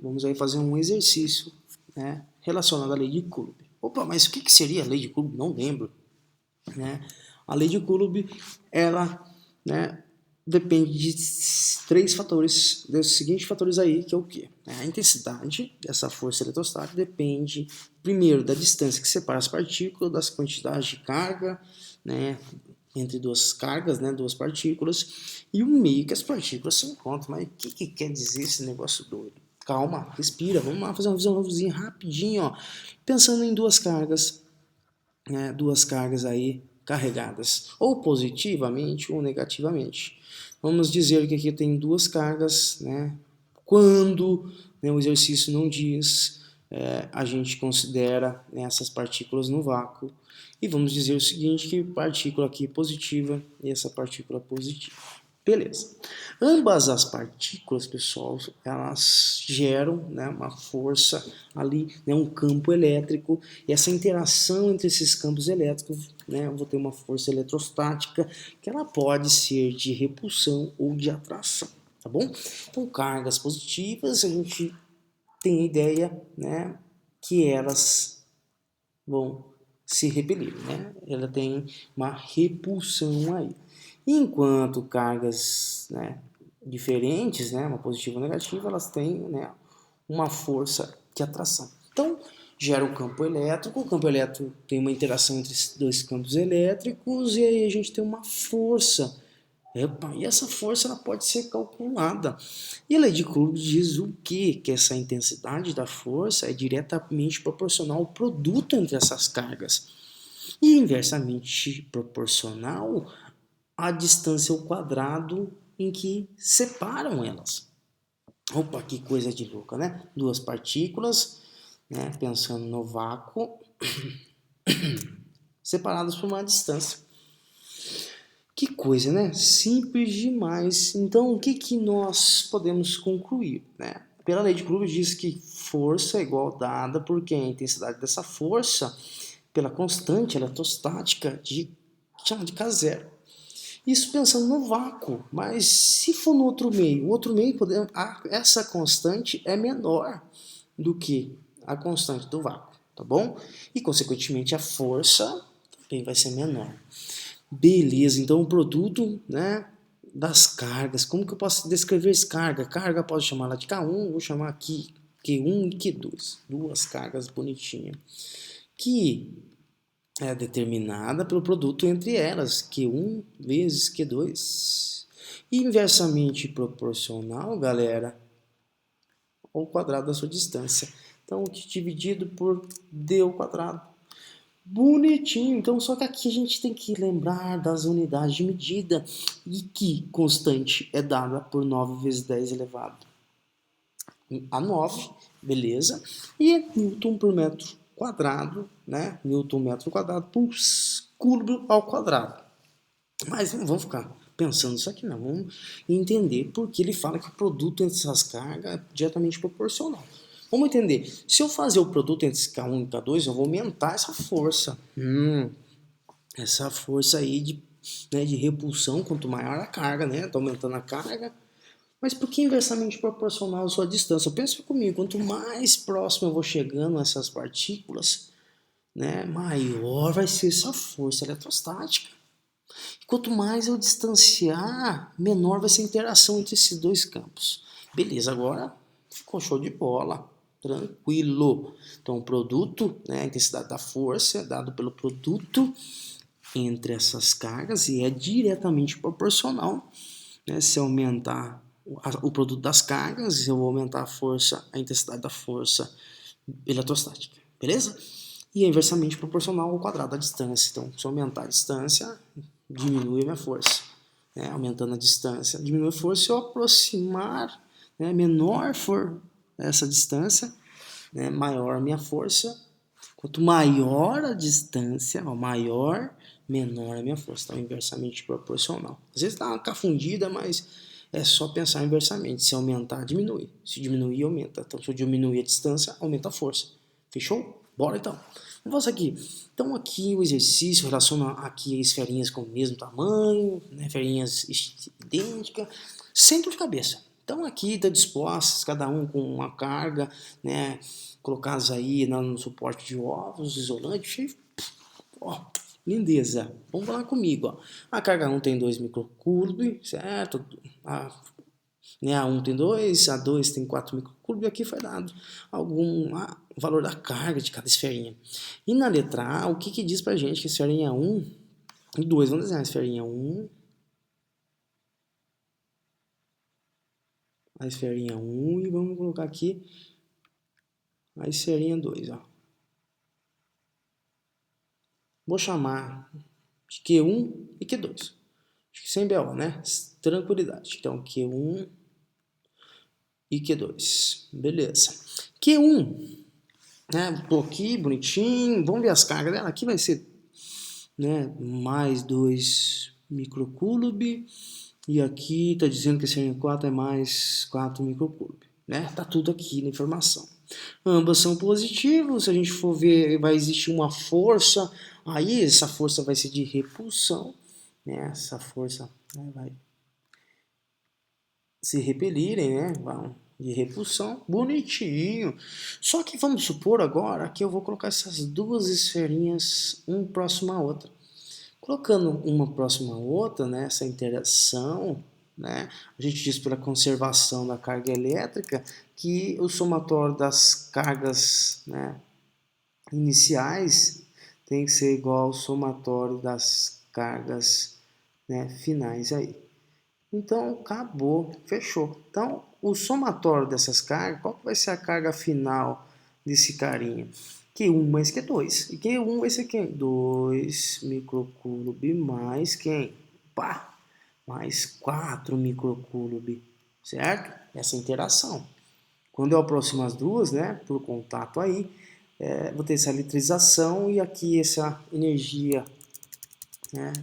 vamos aí fazer um exercício, né, relacionado à lei de Coulomb. Opa, mas o que seria a lei de Coulomb? Não lembro. Né? A lei de Coulomb, ela, né, depende de três fatores, dos seguintes fatores aí, que é o quê? A intensidade dessa força eletrostática depende, primeiro, da distância que separa as partículas, das quantidades de carga, né, entre duas cargas, né, duas partículas, e o meio que as partículas se encontram. Mas o que quer dizer esse negócio doido? Calma, respira, vamos lá fazer uma visãozinha rapidinho, ó. Pensando em duas cargas aí carregadas, ou positivamente ou negativamente. Vamos dizer que aqui tem duas cargas, né? Quando, né, o exercício não diz, a gente considera, né, essas partículas no vácuo. E vamos dizer o seguinte, que partícula aqui positiva e essa partícula positiva. Beleza. Ambas as partículas, pessoal, elas geram, né, uma força ali, né, um campo elétrico, e essa interação entre esses campos elétricos, né, eu vou ter uma força eletrostática que ela pode ser de repulsão ou de atração, tá bom? Então, cargas positivas, a gente tem a ideia, né, que elas vão se repelir, né? Ela tem uma repulsão aí. Enquanto cargas, né, diferentes, né, uma positiva ou negativa, elas têm, né, uma força de atração. Então, gera o campo elétrico tem uma interação entre esses dois campos elétricos e aí a gente tem uma força. Epa, e essa força ela pode ser calculada. E a lei de Coulomb diz o quê? Que essa intensidade da força é diretamente proporcional ao produto entre essas cargas. E inversamente proporcional à distância ao quadrado em que separam elas. Opa, que coisa de louca, né? Duas partículas, né, pensando no vácuo, separadas por uma distância. Que coisa, né? Simples demais. Então, o que nós podemos concluir, né? Pela lei de Coulomb diz que força é igual dada porque a intensidade dessa força pela constante eletrostática chama de K0. Isso pensando no vácuo, mas se for no outro meio, essa constante é menor do que a constante do vácuo, tá bom? E consequentemente a força também vai ser menor. Beleza, então o produto, né, das cargas, como que eu posso descrever essa carga? Carga posso chamar ela de K1, vou chamar aqui Q1 e Q2, duas cargas bonitinhas, que é determinada pelo produto entre elas, Q1 vezes Q2. Inversamente proporcional, galera, ao quadrado da sua distância. Então, dividido por D ao quadrado. Bonitinho, então só que aqui a gente tem que lembrar das unidades de medida e que constante é dada por 9 vezes 10 elevado a 9, beleza? E é Newton por metro quadrado, né? Newton metro quadrado por Coulomb ao quadrado. Mas não vamos ficar pensando isso aqui, não. Vamos entender porque ele fala que o produto entre essas cargas é diretamente proporcional. Vamos entender. Se eu fazer o produto entre K1 e K2, eu vou aumentar essa força. Essa força aí de repulsão, quanto maior a carga, né? Tá aumentando a carga. Mas por que inversamente proporcional à sua distância? Pensa comigo, quanto mais próximo eu vou chegando a essas partículas, né, maior vai ser essa força eletrostática. E quanto mais eu distanciar, menor vai ser a interação entre esses dois campos. Beleza, agora ficou show de bola. Tranquilo. Então, o produto, né, a intensidade da força é dado pelo produto entre essas cargas e é diretamente proporcional. Né, se aumentar o produto das cargas, eu vou aumentar a força, a intensidade da força eletrostática. Beleza? E é inversamente proporcional ao quadrado da distância. Então, se eu aumentar a distância, diminui a minha força. Né? Aumentando a distância, diminui a força. Se eu aproximar, né, menor for essa distância, né, maior a minha força. Quanto maior a distância, menor a minha força. Então, inversamente proporcional. Às vezes dá uma cafundida, mas é só pensar inversamente. Se aumentar, diminui. Se diminuir, aumenta. Então, se eu diminuir a distância, aumenta a força. Fechou? Bora então. Vamos aqui. Então, aqui o exercício relaciona aqui esferinhas com o mesmo tamanho, né, esferinhas idênticas. Centro de cabeça. Então aqui está dispostas, cada um com uma carga, né, colocadas aí no suporte de ovos, isolante, ó, lindeza. Vamos lá comigo, ó. A carga 1 tem 2 microcoulomb, certo? A 1 tem 2, a 2 tem 4 microcoulomb, aqui foi dado algum valor da carga de cada esferinha. E na letra A, o que diz pra gente que a esferinha 1 e 2, vamos desenhar a esferinha 1, a esferinha 1 e vamos colocar aqui a esferinha 2, ó. Vou chamar de Q1 e Q2. Acho que sem BO, né? Tranquilidade. Então, Q1 e Q2. Beleza. Q1, né? Tô aqui, bonitinho. Vamos ver as cargas dela. Aqui vai ser, né, mais 2 microcoulomb. E aqui tá dizendo que esse N4 é mais 4 microcoulomb, né? Tá tudo aqui na informação. Ambas são positivas. Se a gente for ver, vai existir uma força. Aí essa força vai ser de repulsão, né? Essa força, né, vai se repelirem, né? Vão de repulsão, bonitinho. Só que vamos supor agora que eu vou colocar essas duas esferinhas um próximo à outra. Colocando uma próxima à outra, né, essa interação, né, a gente diz pela conservação da carga elétrica que o somatório das cargas, né, iniciais tem que ser igual ao somatório das cargas, né, finais aí. Então, acabou, fechou. Então, o somatório dessas cargas, qual que vai ser a carga final desse carinha? Q1 mais Q2. E Q1 vai ser quem? 2 microcoulomb mais quem? Pá! Mais 4 microcoulomb, certo? Essa interação. Quando eu aproximo as duas, né, por contato aí, vou ter essa eletrização e aqui essa energia, né,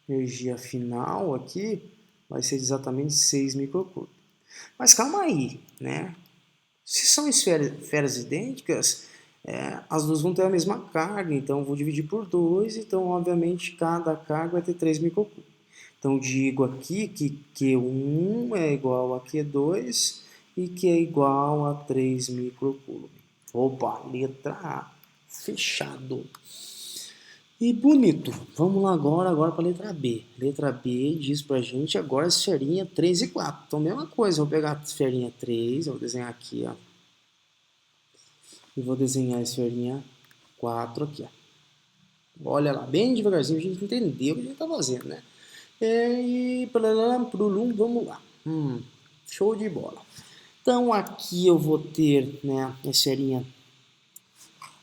energia final aqui vai ser exatamente 6 microcoulomb. Mas calma aí, né? Se são esferas idênticas, as duas vão ter a mesma carga, então eu vou dividir por 2, então obviamente cada carga vai ter 3 microcoulomb. Então digo aqui que Q1 é igual a Q2 e que é igual a 3 microcoulomb. Opa, letra A, fechado. E bonito. Vamos lá agora para a letra B. Letra B diz pra gente agora a esferinha 3 e 4. Então, mesma coisa, eu vou pegar a esferinha 3, eu vou desenhar aqui, ó. E vou desenhar a esferinha 4 aqui, ó. Olha lá, bem devagarzinho, a gente entendeu o que a gente tá fazendo, né? E vamos lá. Show de bola. Então, aqui eu vou ter, né, a esferinha,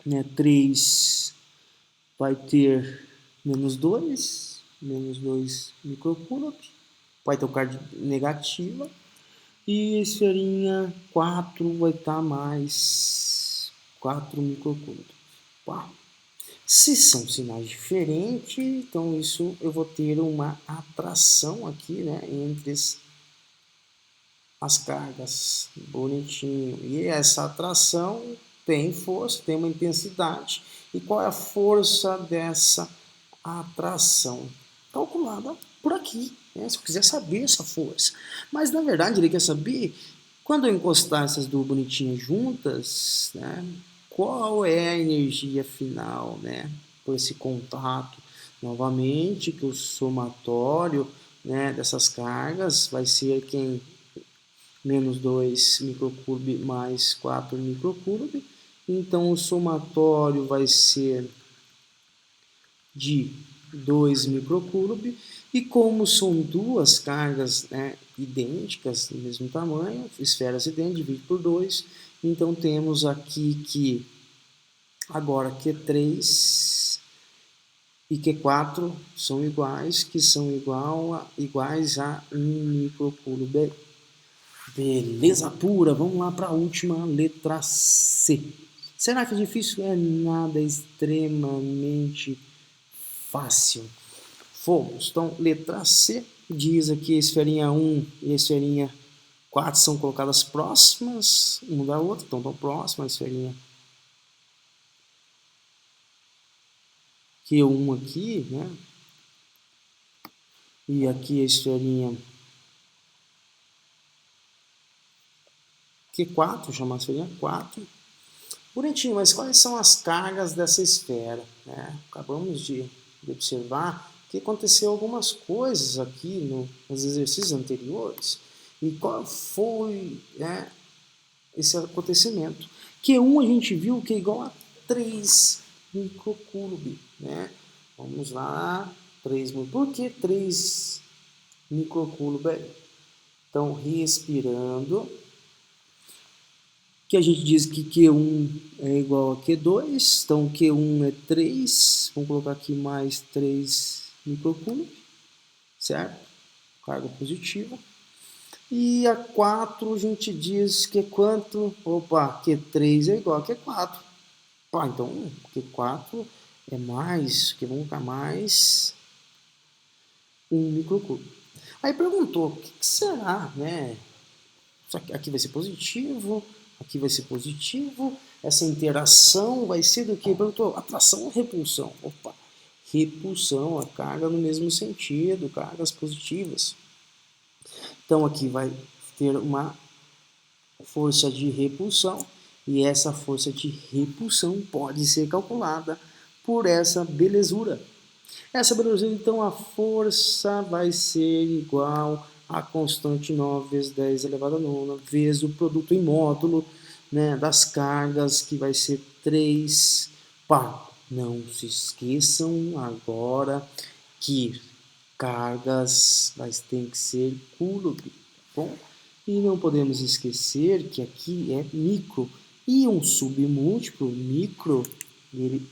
né, 3 vai ter menos 2 microcoulomb, vai ter o carga negativa, e a esferinha 4 vai estar mais 4 microcoulomb. Uau. Se são sinais diferentes, então isso eu vou ter uma atração aqui, né, entre as cargas, bonitinho. E essa atração tem força, tem uma intensidade. E qual é a força dessa atração? Calculada por aqui, né? Se eu quiser saber essa força. Mas na verdade ele quer saber, quando eu encostar essas duas bonitinhas juntas, né, qual é a energia final, né, por esse contato. Novamente, que o somatório, né, dessas cargas vai ser quem? Menos 2 microcoulomb mais 4 microcoulomb. Então, o somatório vai ser de 2 microcoulomb. E como são duas cargas, né, idênticas, do mesmo tamanho, esferas idênticas, divide por 2. Então, temos aqui que agora Q3 e Q4 são iguais, que são iguais a 1 microcoulomb. Beleza pura, vamos lá para a última, letra C. Será que é difícil? É nada, é extremamente fácil. Fomos. Então, letra C diz aqui a esferinha 1 e a esferinha 4 são colocadas próximas uma da outra, então estão próximas, a esferinha Q1 aqui, né? E aqui a esferinha Q4, chamar seria 4. Bonitinho, mas quais são as cargas dessa esfera? Né? Acabamos de observar que aconteceu algumas coisas aqui nos exercícios anteriores. E qual foi, né, esse acontecimento? Q1 a gente viu que é igual a 3 microcoulomb. Né? Vamos lá, 3 por que 3 microcoulomb aí? Então, respirando, que a gente diz que Q1 é igual a Q2, então Q1 é 3, vamos colocar aqui mais 3 microcoulomb, certo? Carga positiva. E a 4 a gente diz que é quanto? Opa, Q3 é igual a Q4. Pá, então Q4 é mais, que vamos colocar mais 1 microcoulomb. Aí perguntou, o que será, né? Aqui vai ser positivo, aqui vai ser positivo. Essa interação vai ser do que? Perguntou, atração ou repulsão? Opa, repulsão, a carga no mesmo sentido, cargas positivas. Então aqui vai ter uma força de repulsão e essa força de repulsão pode ser calculada por essa belezura. Essa belezura, então, a força vai ser igual a constante 9 vezes 10 elevado a 9 vezes o produto em módulo, né, das cargas, que vai ser 3 pá. Não se esqueçam agora que cargas tem que ser coulomb, tá bom? E não podemos esquecer que aqui é micro e um submúltiplo micro, ele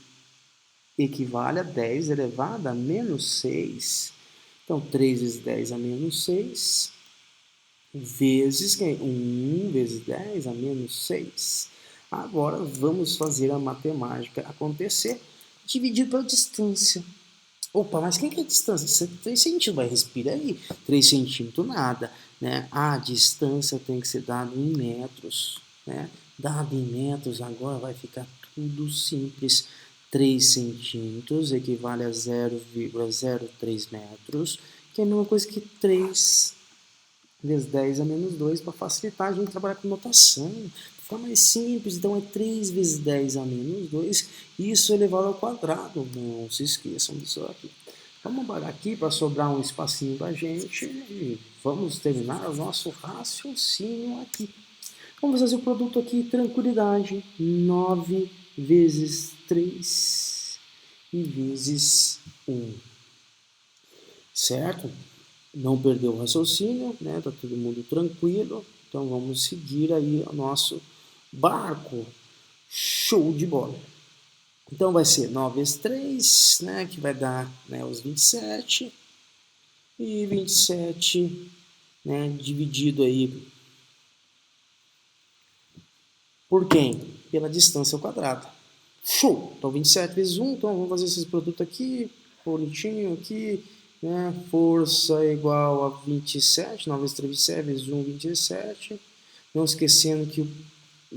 equivale a 10 elevado a menos 6. Então, 3 vezes 10 a menos 6, vezes 1 vezes 10 a menos 6. Agora, vamos fazer a matemática acontecer, dividido pela distância. Opa, mas quem que é a distância? 3 centímetros, vai, respira aí. 3 centímetros nada, né? A distância tem que ser dada em metros, né? Dado em metros, agora vai ficar tudo simples. 3 centímetros equivale a 0,03 metros, que é a mesma coisa que 3 vezes 10 a menos 2, para facilitar a gente trabalhar com notação. Fica mais simples, então é 3 vezes 10 a menos 2, isso elevado ao quadrado. Não se esqueçam disso aqui. Vamos parar aqui para sobrar um espacinho para a gente e vamos terminar o nosso raciocínio aqui. Vamos fazer o produto aqui, tranquilidade. 9 vezes 3 e vezes 1. Certo? Não perdeu o raciocínio, né? Tá todo mundo tranquilo. Então vamos seguir aí o nosso barco. Show de bola. Então vai ser 9 vezes 3, né? Que vai dar, né, os 27. E 27, né? Dividido aí por quem? Pela distância ao quadrado. Show! Então 27 vezes 1, então vamos fazer esses produtos aqui, bonitinho aqui, né? Força é igual a 27, 9 vezes 3, 27, vezes 1, 27. Não esquecendo que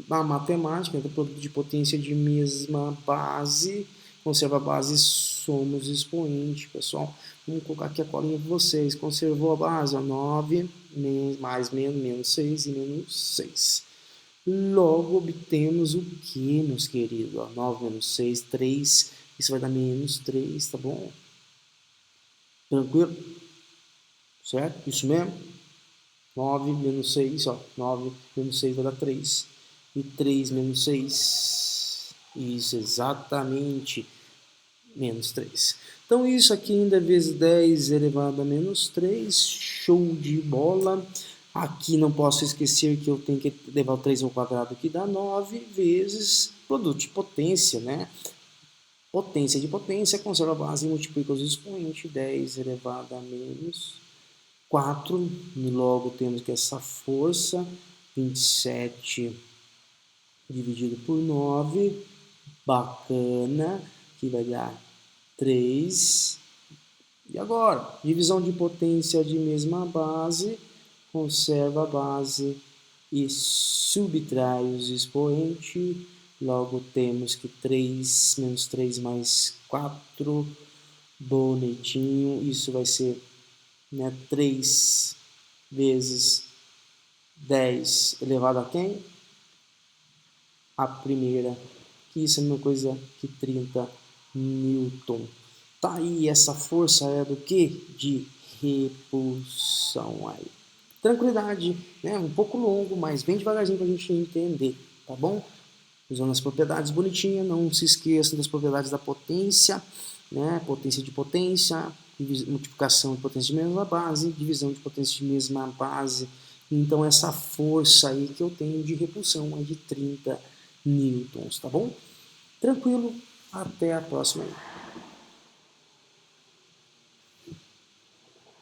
a matemática, o produto de potência de mesma base, conserva a base, somos expoente, pessoal. Vamos colocar aqui a colinha para vocês. Conservou a base, ó, 9, mais menos, menos 6 e menos 6. Logo, obtemos o que, meus queridos? Ó, 9 menos 6, 3. Isso vai dar menos 3, tá bom? Tranquilo? Certo? Isso mesmo? 9 menos 6, ó. 9 menos 6 vai dar 3. E 3 menos 6. Isso, exatamente. Menos 3. Então, isso aqui ainda é vezes 10 elevado a menos 3. Show de bola. Aqui não posso esquecer que eu tenho que levar o 3 ao quadrado, que dá 9, vezes produto de potência, né? Potência de potência, conserva a base e multiplica os expoentes. 10 elevado a menos 4. Logo temos que essa força, 27 dividido por 9. Bacana, que vai dar 3. E agora? Divisão de potência de mesma base, conserva a base e subtrai os expoentes. Logo temos que 3 menos 3 mais 4, bonitinho. Isso vai ser, né, 3 vezes 10 elevado a quem? a primeira, que isso é a mesma coisa que 30 newton. Tá aí, essa força é do que? De repulsão aí. Tranquilidade, né? Um pouco longo, mas bem devagarzinho pra gente entender, tá bom? Usando as propriedades bonitinhas, não se esqueçam das propriedades da potência, né? Potência de potência, multiplicação de potência de mesma base, divisão de potência de mesma base. Então essa força aí que eu tenho de repulsão é de 30 newtons, tá bom? Tranquilo, até a próxima aí.